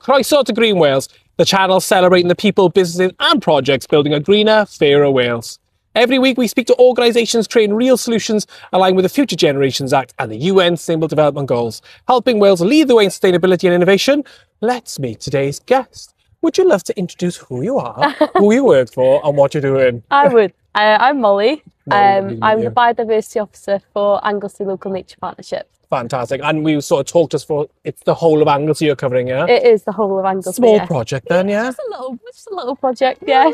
Croeso to GreenWales, the channel celebrating the people, businesses and projects building a greener, fairer Wales. Every week we speak to organisations creating real solutions aligned with the Future Generations Act and the UN Sustainable Development Goals, helping Wales lead the way in sustainability and innovation. Let's meet today's guest. Would you love to introduce who you are, who you work for and what you're doing? I would. I'm Mollie. I'm you. the Biodiversity Officer for Anglesey Local Nature Partnership. Fantastic. And we sort of talked us for, it's the whole of Anglesey you're covering, yeah? It is the whole of Anglesey. Small yeah. project then, yeah? Just a little project, yeah.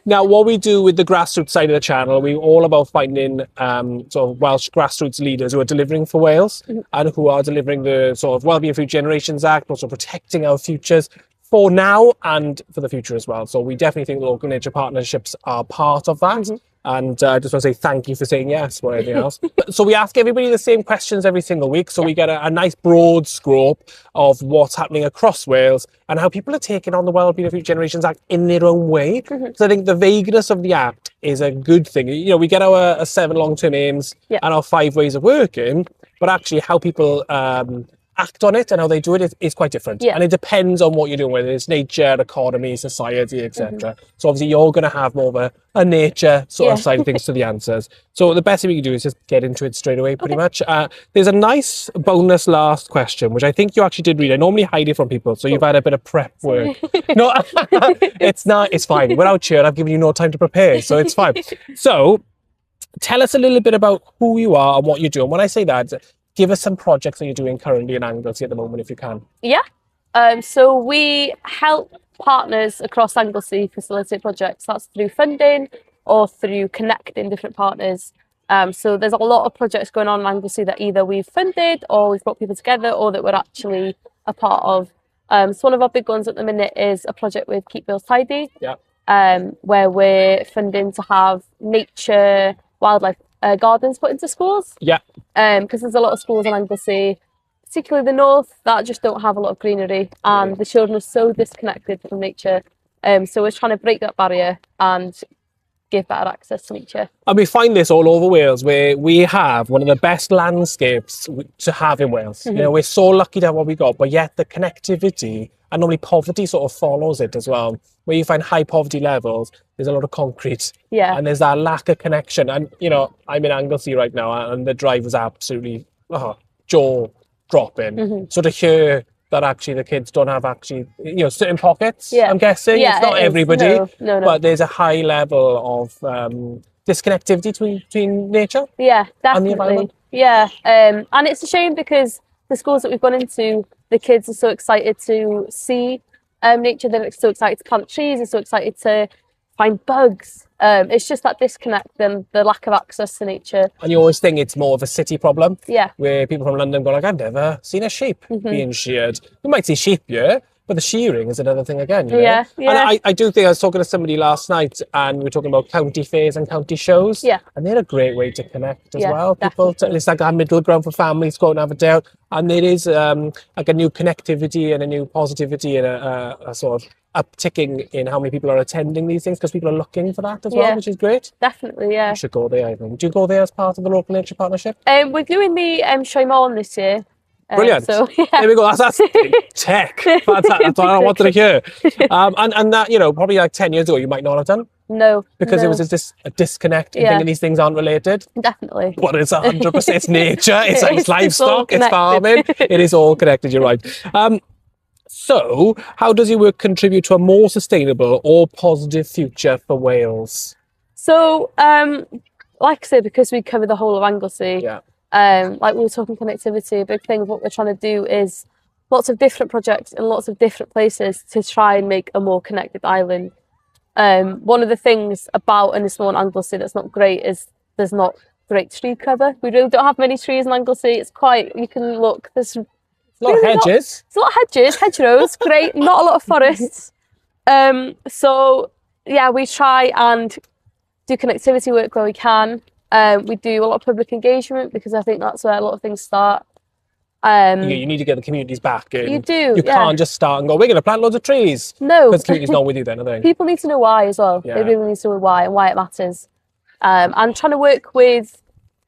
Now, what we do with the grassroots side of the channel, we're all about finding sort of Welsh grassroots leaders who are delivering for Wales and who are delivering the sort of Wellbeing Future Generations Act, also protecting our futures for now and for the future as well. So we definitely think the local nature partnerships are part of that. And I just want to say thank you for saying yes for anything else. So we ask everybody the same questions every single week. So we get a nice broad scope of what's happening across Wales and how people are taking on the Wellbeing Future Generations Act in their own way. So I think the vagueness of the Act is a good thing. You know, we get our 7 long-term aims and our 5 ways of working, but actually how people act on it and how they do it is quite different. And it depends on what you're doing, whether it's nature, economy, society, etc. So obviously you're going to have more of a nature sort of side of things to the answers. So the best thing we can do is just get into it straight away, pretty much. There's a nice bonus last question, which I think you actually did read. I normally hide it from people, so you've had a bit of prep work. No, it's fine. Without you, I've given you no time to prepare, so it's fine. So tell us a little bit about who you are and what you do. And when I say that, give us some projects that you're doing currently in Anglesey at the moment, if you can. Yeah. So we help partners across Anglesey facilitate projects. That's through funding or through connecting different partners. So there's a lot of projects going on in Anglesey that either we've funded or we've brought people together or that we're actually a part of. So one of our big ones at the minute is a project with Keep Wales Tidy, where we're funding to have nature, wildlife gardens put into schools. Because there's a lot of schools in Anglesey, particularly the north, that just don't have a lot of greenery and the children are so disconnected from nature. So we're trying to break that barrier and give better access to nature. And we find this all over Wales, where we have one of the best landscapes to have in Wales. You know, we're so lucky to have what we got, but yet the connectivity and normally poverty sort of follows it as well. Where you find high poverty levels, there's a lot of concrete and there's that lack of connection. And, you know, I'm in Anglesey right now and the drive was absolutely jaw-dropping. So to hear that actually the kids don't have actually, you know, certain pockets, I'm guessing. It's not everybody, but there's a high level of disconnectivity between nature and the environment. And it's a shame because the schools that we've gone into, the kids are so excited to see nature, they're so excited to plant trees, they're so excited to find bugs. It's just that disconnect and the lack of access to nature. And you always think it's more of a city problem, yeah, where people from London go like, I've never seen a sheep being sheared. You might see sheep, yeah, but the shearing is another thing again, you know? Yeah, yeah. And I do think, I was talking to somebody last night and we were talking about county fairs and county shows. Yeah. And they're a great way to connect as well. People, it's like a middle ground for families to go and have a day out. And there is like a new connectivity and a new positivity and a sort of upticking in how many people are attending these things because people are looking for that as well, which is great. Definitely, yeah. You should go there, I think. Do you go there as part of the Local Nature Partnership? We're doing the Shymon this year. Brilliant. So, there we go. That's tech. That's what I wanted to hear. And that, you know, probably like 10 years ago, you might not have done. No. Because it was just a disconnect and thinking these things aren't related. Definitely. But it's 100%. It's nature. It's livestock. It's farming. It is all connected. You're right. So how does your work contribute to a more sustainable or positive future for Wales? So, like I said, because we cover the whole of Anglesey, like we were talking connectivity, a big thing of what we're trying to do is lots of different projects in lots of different places to try and make a more connected island. One of the things about in this one Anglesey that's not great is there's not great tree cover. We really don't have many trees in Anglesey. It's quite, you can look, there's a lot of hedges. It's a lot of hedges, hedgerows, great, not a lot of forests. So yeah, we try and do connectivity work where we can. We do a lot of public engagement because I think that's where a lot of things start. You need to get the communities back in. You do. You can't just start and go, we're going to plant loads of trees. No. Because the community's not with you then, are they? People need to know why as well. They really need to know why and why it matters. And trying to work with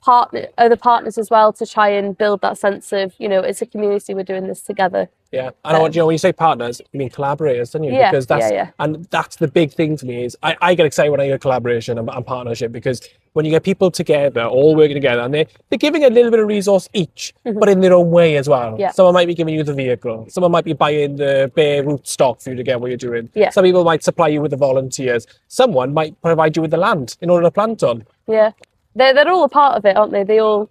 other partners as well to try and build that sense of, it's a community, we're doing this together. Yeah, and when you say partners, you mean collaborators, don't you? Yeah, because that's the big thing to me is I get excited when I hear collaboration and partnership, because when you get people together, all working together, and they're giving a little bit of resource each, but in their own way as well. Yeah. Someone might be giving you the vehicle, someone might be buying the bare root stock for you to get what you're doing. Yeah. Some people might supply you with the volunteers. Someone might provide you with the land in order to plant on. Yeah. They're all a part of it, aren't they? They are.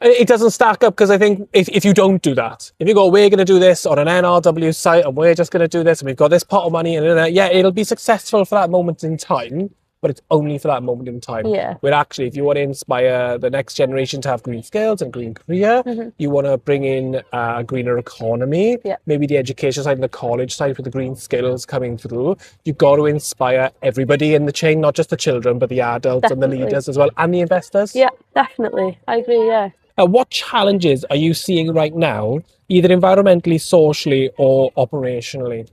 It doesn't stack up, because I think if you don't do that, if you go, we're going to do this on an NRW site and we're just going to do this and we've got this pot of money and it'll be successful for that moment in time, but it's only for that moment in time. Yeah. Where actually, if you want to inspire the next generation to have green skills and green career, you want to bring in a greener economy, maybe the education side and the college side with the green skills coming through. You've got to inspire everybody in the chain, not just the children, but the adults and the leaders as well, and the investors. Yeah, definitely. I agree, yeah. What challenges are you seeing right now, either environmentally, socially, or operationally?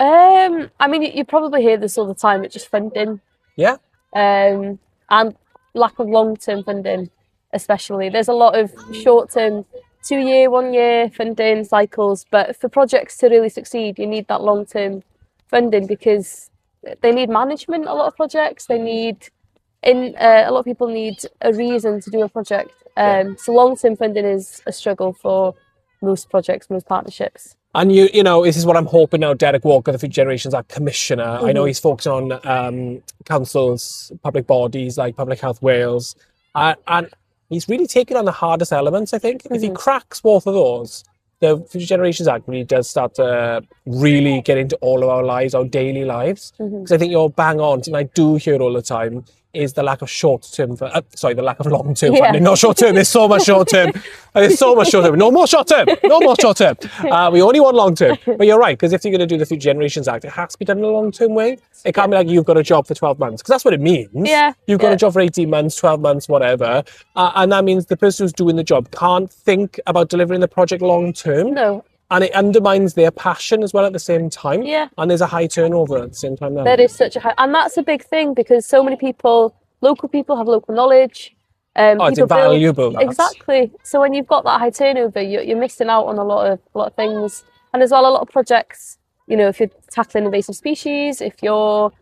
I mean, you probably hear this all the time, it's just funding. Yeah. And lack of long-term funding, especially. There's a lot of short-term, 2-year, 1-year funding cycles, but for projects to really succeed, you need that long-term funding, because they need management, a lot of projects. They need, a lot of people need a reason to do a project. So long-term funding is a struggle for most projects, most partnerships. And you know, this is what I'm hoping now. Derek Walker, the Future Generations Act Commissioner, I know he's focusing on councils, public bodies like Public Health Wales, and he's really taken on the hardest elements, I think. If he cracks both of those, the Future Generations Act really does start to really get into all of our lives, our daily lives. Because I think you're bang on, and I do hear all the time, is the lack of short-term, the lack of long-term funding. Not short-term, there's so much short-term. There's so much short-term. No more short-term, no more short-term. We only want long-term. But you're right, because if you're going to do the Future Generations Act, it has to be done in a long-term way. It can't be like you've got a job for 12 months, because that's what it means. Yeah. You've got a job for 18 months, 12 months, whatever. And that means the person who's doing the job can't think about delivering the project long-term. No. And it undermines their passion as well at the same time. Yeah. And there's a high turnover at the same time now. There is such a high, and that's a big thing, because so many people, local people have local knowledge. It's invaluable. Exactly. So when you've got that high turnover, you're missing out on a lot of things. And as well, a lot of projects, you know, if you're tackling invasive species, if you're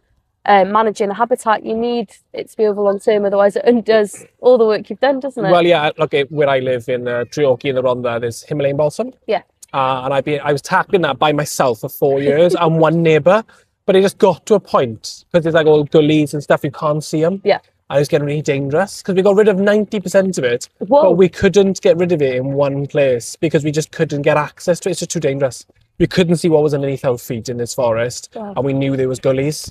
managing a habitat, you need it to be over long term, otherwise it undoes all the work you've done, doesn't it? Well, yeah, look, where I live in Treorchy in the Rhondda, there's Himalayan balsam. Yeah. And I was tackling that by myself for 4 years and one neighbour, but it just got to a point, because there's like all gullies and stuff, you can't see them. Yeah. And it was getting really dangerous, because we got rid of 90% of it, Whoa. but we couldn't get rid of it in one place because we just couldn't get access to it. It's just too dangerous. We couldn't see what was underneath our feet in this forest. Wow. And we knew there was gullies,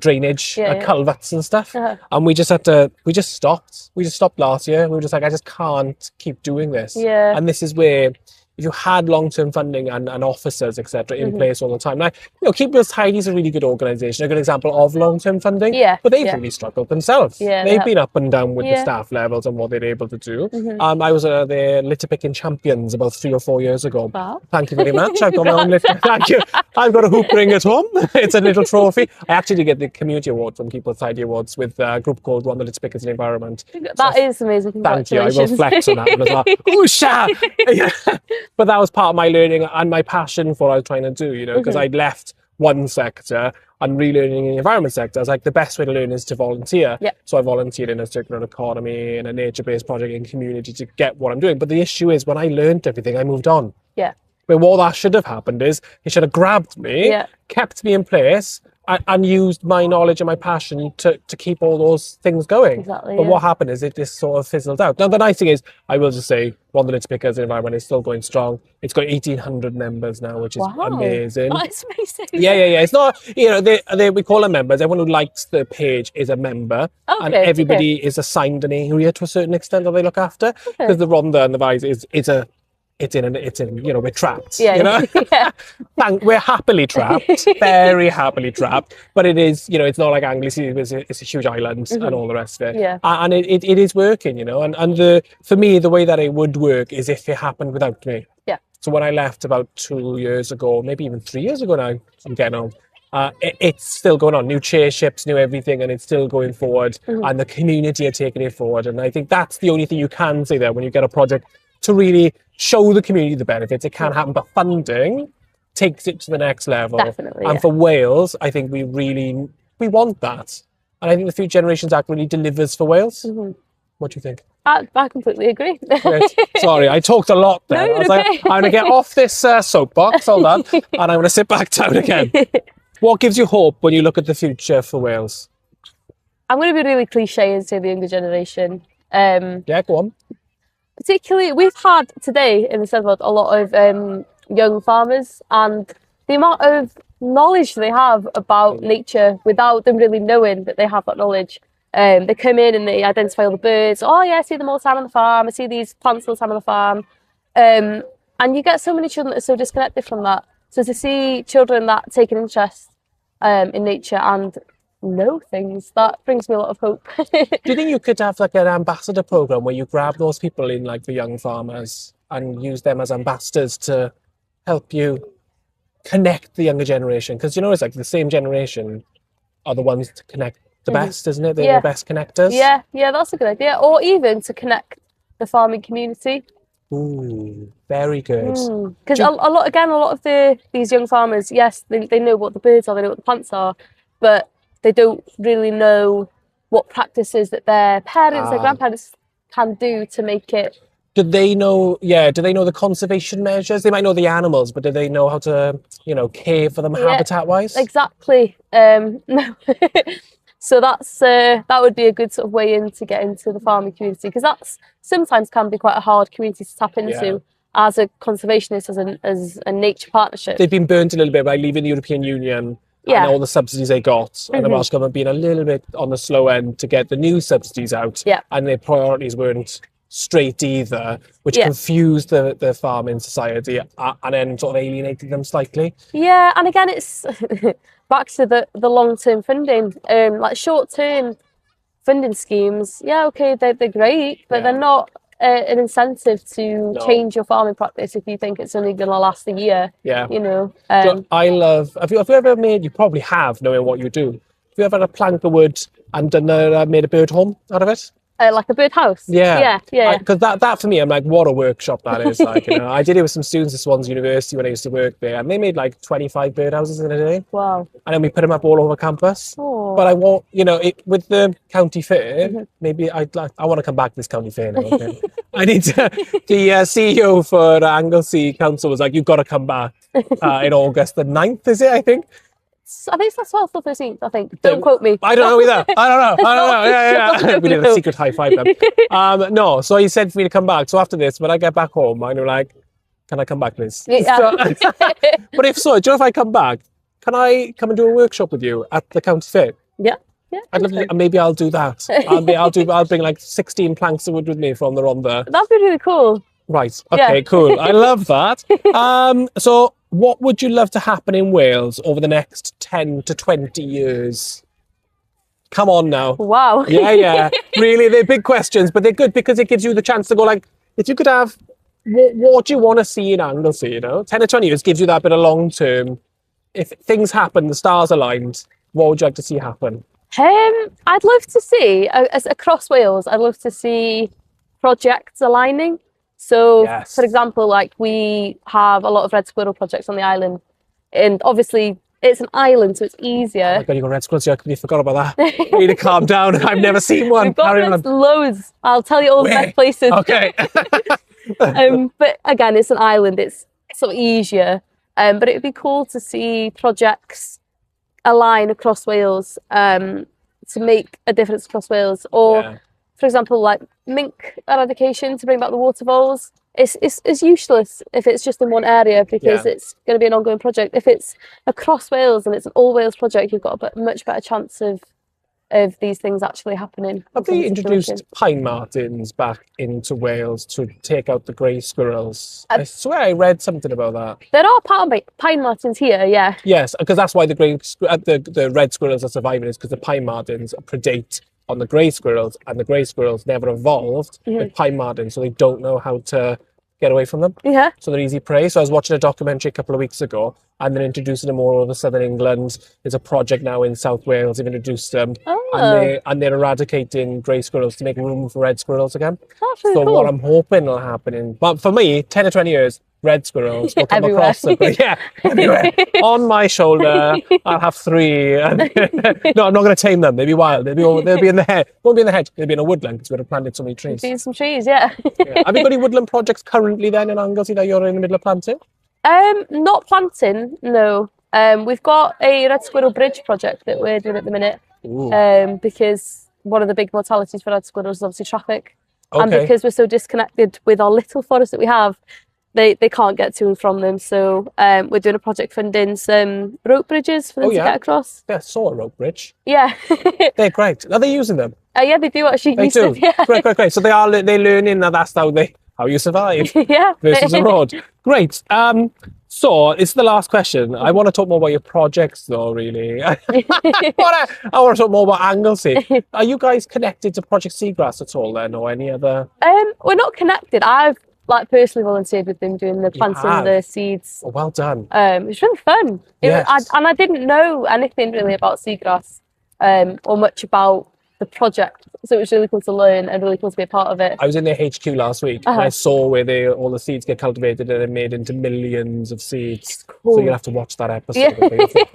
drainage, Yeah. culverts and stuff. Uh-huh. And we just stopped. We just stopped last year. We were just like, I just can't keep doing this. Yeah. And this is where, if you had long-term funding and officers, etc., in place all the time. Now, you know, Keep Wales Tidy is a really good organisation, a good example of long-term funding. Yeah. But they've really struggled themselves. Yeah, They've been up and down with the Yeah. staff levels and what they're able to do. I was their litter picking champions about 3 or 4 years ago. Wow. Thank you very much. I've got my own litter. Thank you. I've got a hoop ring at home. It's a little trophy. I actually did get the community award from Keep Wales Tidy Awards with a group called Run the Litter Pickers in the Environment. That is amazing. Thank you. I will Congratulations. flex on that one as well. Oosha! Yeah. But that was part of my learning and my passion for what I was trying to do, you know, because I'd left one sector and relearning in the environment sector. I was like, the best way to learn is to volunteer. Yeah. So I volunteered in a circular economy, in a nature-based project in community to get what I'm doing. But the issue is, when I learned everything, I moved on. Yeah. But what that should have happened is, he should have grabbed me, kept me in place, and used my knowledge and my passion to keep all those things going. Exactly, But what happened is it just sort of fizzled out. Now, the nice thing is, I will just say, Run the Litter Pickers Environment is still going strong. It's got 1,800 members now, which is amazing. That's amazing. Yeah. It's not, you know, we call them members. Everyone who likes the page is a member. Okay, and everybody is assigned an area to a certain extent that they look after. Because the Rhondda and the Vise it's in, you know, we're trapped. Yeah. You know? We're happily trapped, very happily trapped. But it is, you know, it's not like Anglesey, it's a huge island and all the rest of it. Yeah. And it is working, you know. And for me, the way that it would work is if it happened without me. Yeah. So when I left about 2 years ago, maybe even 3 years ago now, I'm getting old. It's still going on. New chairships, new everything, and it's still going forward. And the community are taking it forward. And I think that's the only thing you can say there when you get a project to really show the community the benefits. It can happen, but funding takes it to the next level. Definitely, and for Wales, I think we want that. And I think the Future Generations Act really delivers for Wales. What do you think? I completely agree. Great. Sorry, I talked a lot there. No, I was you're like, okay. I'm going to get off this soapbox, hold on, and I'm going to sit back down again. What gives you hope when you look at the future for Wales? I'm going to be really cliche and say the younger generation. Yeah, go on. Particularly, we've had today in the Steddfod a lot of young farmers, and the amount of knowledge they have about nature without them really knowing that they have that knowledge. They come in and they identify all the birds. Oh yeah, I see them all the time on the farm. I see these plants all the time on the farm. And you get so many children that are so disconnected from that. So to see children that take an interest in nature and know things, that brings me a lot of hope. Do you think you could have like an ambassador program where you grab those people in, like the young farmers, and use them as ambassadors to help you connect the younger generation? Because, you know, it's like the same generation are the ones to connect the best, isn't it? They're the best connectors. Yeah, that's a good idea. Or even to connect the farming community. Ooh, very good. Because a lot of these young farmers, yes, they know what the birds are, they know what the plants are, but they don't really know what practices that their parents, their grandparents can do to make it. Do they know the conservation measures? They might know the animals, but do they know how to, care for them habitat-wise? Exactly. No. So that would be a good sort of way in to get into the farming community, because that's sometimes can be quite a hard community to tap into as a conservationist, as a nature partnership. They've been burnt a little bit by leaving the European Union and all the subsidies they got, and the Welsh government being a little bit on the slow end to get the new subsidies out, and their priorities weren't straight either, which confused the farming society and then sort of alienated them slightly. Yeah, and again, it's back to the long-term funding. Like short-term funding schemes, okay, they're great, but they're not an incentive to change your farming practice if you think it's only going to last a year. Yeah. So I love, have you ever made, you probably have, knowing what you do, have you ever had a plank of wood and made a bird home out of it? Like a birdhouse? Yeah. Because that for me, I'm like, what a workshop that is. Like, I did it with some students at Swansea University when I used to work there, and they made like 25 birdhouses in a day. Wow. And then we put them up all over campus. Oh. But I want, with the county fair, maybe I want to come back to this county fair now. Okay? I need to, the CEO for Anglesey Council was like, you've got to come back in August the 9th, is it, I think? I think it's the 12th or 13th, I think. Don't quote me. I don't know either. I don't know. Yeah. We did a secret high five then. No, so he said for me to come back. So after this, when I get back home, I'm like, can I come back, please? Yeah. But if so, do you know if I come back, can I come and do a workshop with you at the county fair? Yeah. I'd love to, maybe I'll do that. I'll bring like 16 planks of wood with me from the Rhondda. That'd be really cool. Right. Okay, cool. I love that. So what would you love to happen in Wales over the next 10 to 20 years? Come on now. Wow. Yeah. Really, they're big questions, but they're good because it gives you the chance to go like, if you could have, what do you want to see in Anglesey, 10 or 20 years gives you that bit of long term. If things happen, the stars aligned, what would you like to see happen? I'd love to see, across Wales, I'd love to see projects aligning. So, for example, like we have a lot of red squirrel projects on the island, and obviously it's an island, so it's easier. Oh my God, you got red squirrels, I completely forgot about that. You need to calm down. I've never seen one. We've got loads. I'll tell you all the best places. Okay. But again, it's an island. It's sort of easier. But it would be cool to see projects align across Wales to make a difference across Wales, or. For example, like mink eradication to bring back the water voles, it's useless if it's just in one area, because it's going to be an ongoing project. If it's across Wales and it's an all Wales project, you've got a much better chance of these things actually happening. Have they introduced pine martens back into Wales to take out the grey squirrels? I swear I read something about that. There are pine martens here, yeah. Yes, because that's why the red squirrels are surviving, is because the pine martens predate on the grey squirrels, and the grey squirrels never evolved with pine martens, so they don't know how to get away from them. Yeah. So they're easy prey. So I was watching a documentary a couple of weeks ago, and they're introducing them all over southern England. There's a project now in South Wales. They've introduced them, Oh, and they're eradicating grey squirrels to make room for red squirrels again. that's really So cool. what I'm hoping will happen but for me, 10 or 20 years, red squirrels will come Everywhere. across the yeah, everywhere. On my shoulder, I'll have 3. No, I'm not going to tame them. They'll be wild. They'll be in the hedge. Won't be in the hedge. They'll be in a woodland because we've planted so many trees. See some trees, yeah. Yeah. Have you got any woodland projects currently then in Anglesey that you're in the middle of planting? Not planting, no. We've got a red squirrel bridge project that we're doing at the minute. Because one of the big mortalities for red squirrels is obviously traffic. And because we're so disconnected with our little forest that we have, they can't get to and from them. So we're doing a project funding some rope bridges for them to get across. Yeah, I saw a rope bridge. Yeah. They're great. Are they using them? Yeah, they do actually They use do. them. Yeah. Great. So they're learning that that's how you survive Yeah. versus the road. Great. So it's the last question. I want to talk more about your projects though, really. I want to talk more about Anglesey. Are you guys connected to Project Seagrass at all then, or any other? We're not connected. I've personally volunteered with them doing the planting of the seeds. Oh, well done. It's really fun. Yes. And I didn't know anything really about seagrass or much about the project. So it was really cool to learn and really cool to be a part of it. I was in their HQ last week and I saw where all the seeds get cultivated and they're made into millions of seeds. Cool. So you'll have to watch that episode.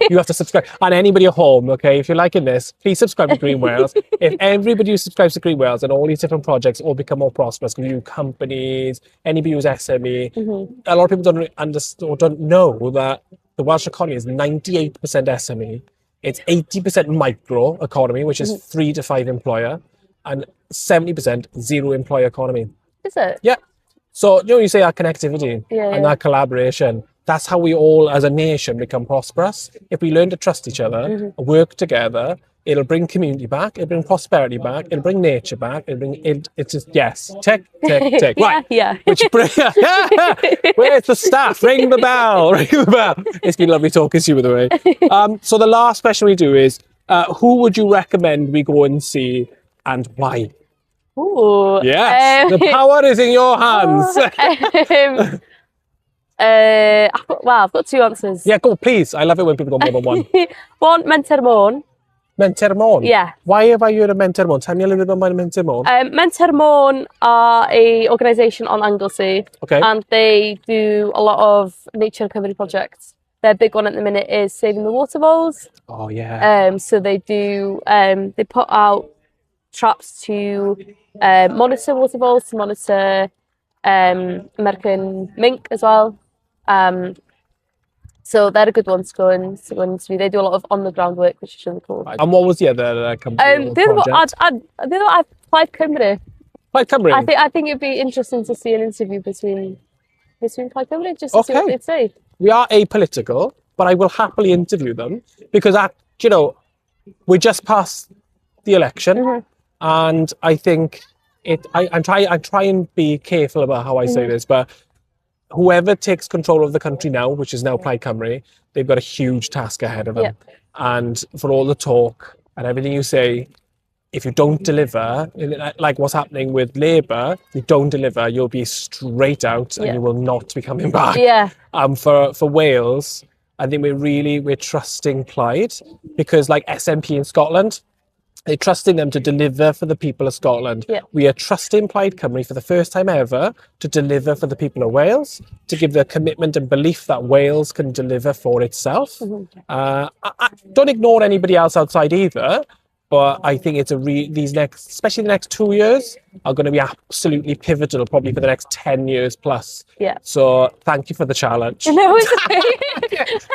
You have to subscribe. And anybody at home, okay, if you're liking this, please subscribe to GreenWales. If everybody who subscribes to GreenWales and all these different projects all become more prosperous, new companies, anybody who's SME, a lot of people don't really understand or don't know that the Welsh economy is 98% SME. It's 80% micro economy, which is 3 to 5 employer, and 70% zero employer economy. Is it? Yeah. So, you say our connectivity and our collaboration, that's how we all as a nation become prosperous. If we learn to trust each other, work together, it'll bring community back, it'll bring prosperity back, it'll bring nature back, it's just, yes, tick. Right. Yeah. Where's the staff? Ring the bell. It's been lovely talking to you, by the way. So the last question we do is, who would you recommend we go and see and why? Ooh. Yes, the power is in your hands. I've got 2 answers. Yeah, go, please. I love it when people go more than one. One, Mentermôn. Mentermôn? Yeah. Why have I heard of Mentermôn? Tell me a little bit about Mentermôn. Mentermôn are a organisation on Anglesey. Okay. And they do a lot of nature recovery projects. Their big one at the minute is saving the water voles. Oh, yeah. So they do, they put out traps to monitor water voles, to monitor American mink as well. So they're a good one to go and do. They do a lot of on the ground work, which is really cool. And what was the other company? The other one, I've Plaid Cymru. Plaid Cymru? I think it'd be interesting to see an interview between Plaid Cymru, just to see what they'd say. We are apolitical, but I will happily interview them because, we just passed the election, and I think I try and be careful about how I say this, but whoever takes control of the country now, which is now Plaid Cymru, they've got a huge task ahead of them. Yeah. And for all the talk and everything you say, if you don't deliver, like what's happening with Labour, if you don't deliver, you'll be straight out and you will not be coming back. Yeah. For Wales, I think we're trusting Plaid because like SNP in Scotland, they're trusting them to deliver for the people of Scotland. Yeah. We are trusting Plaid Cymru for the first time ever to deliver for the people of Wales, to give the commitment and belief that Wales can deliver for itself. I don't ignore anybody else outside either, but I think it's especially the next 2 years, are going to be absolutely pivotal, probably for the next 10 years plus. Yeah. So thank you for the challenge. No, it's okay.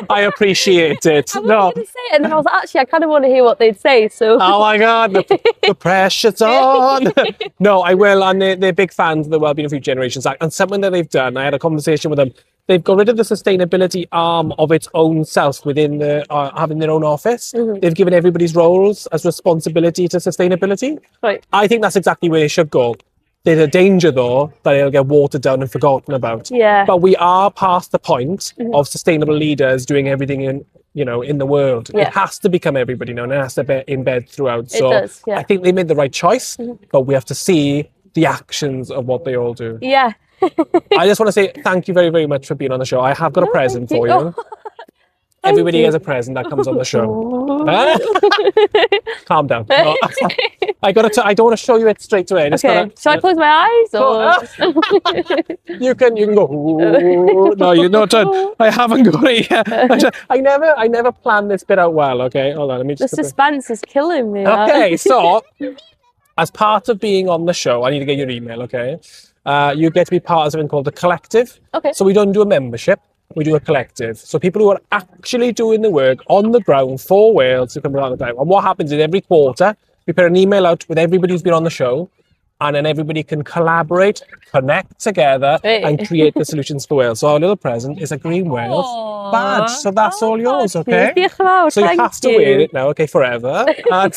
I appreciate it. I was going to say it, and then I was I kind of want to hear what they'd say. So. Oh my God, the pressure's on. No, I will, and they're big fans of the Wellbeing of Future Generations Act, and something that they've done. I had a conversation with them. They've got rid of the sustainability arm of its own self within having their own office. They've given everybody's roles as responsibility to sustainability. Right. I think that's exactly where they should go. There's a danger, though, that it'll get watered down and forgotten about. Yeah. But we are past the point of sustainable leaders doing everything in the world. Yeah. It has to become everybody now, and it has to be embed throughout. So it does, I think they made the right choice, but we have to see the actions of what they all do. Yeah. I just want to say thank you very, very much for being on the show. I have got a present for you. Everybody has a present that comes on the show. Calm down. No. I don't want to show you it straight away. Okay. Shall I close my eyes? Or? You can go. Ooh. No, you're not done. I haven't got it yet. I never planned this bit out well. Okay, hold on. Let me just. The suspense is killing me. Okay, so as part of being on the show, I need to get your email. Okay, you get to be part of something called the collective. Okay. So we don't do a membership. We do a collective. So people who are actually doing the work on the ground for Wales who come around the time. And what happens is every quarter, we put an email out with everybody who's been on the show, and then everybody can collaborate, connect together, and create the solutions for Wales. So our little present is a GreenWales badge. So that's all yours, okay? So you have to wear it now, okay, forever. And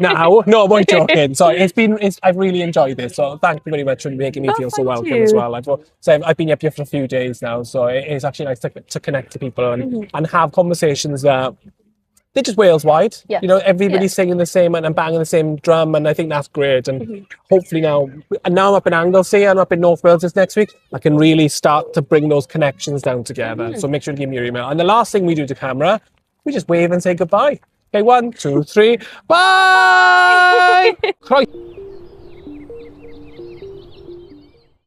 now, no, I'm only joking. So I've really enjoyed this. So thank you very much for making me feel so welcome as well. I've been up here for a few days now, so it's actually nice to connect to people and have conversations that they're just Wales wide. Yeah. You know, everybody's singing the same and banging the same drum, and I think that's great. And hopefully now I'm up in Anglesey and up in North Wales this next week, I can really start to bring those connections down together. So make sure to give me your email. And the last thing we do to camera, we just wave and say goodbye. Okay, 1, 2, 3, bye!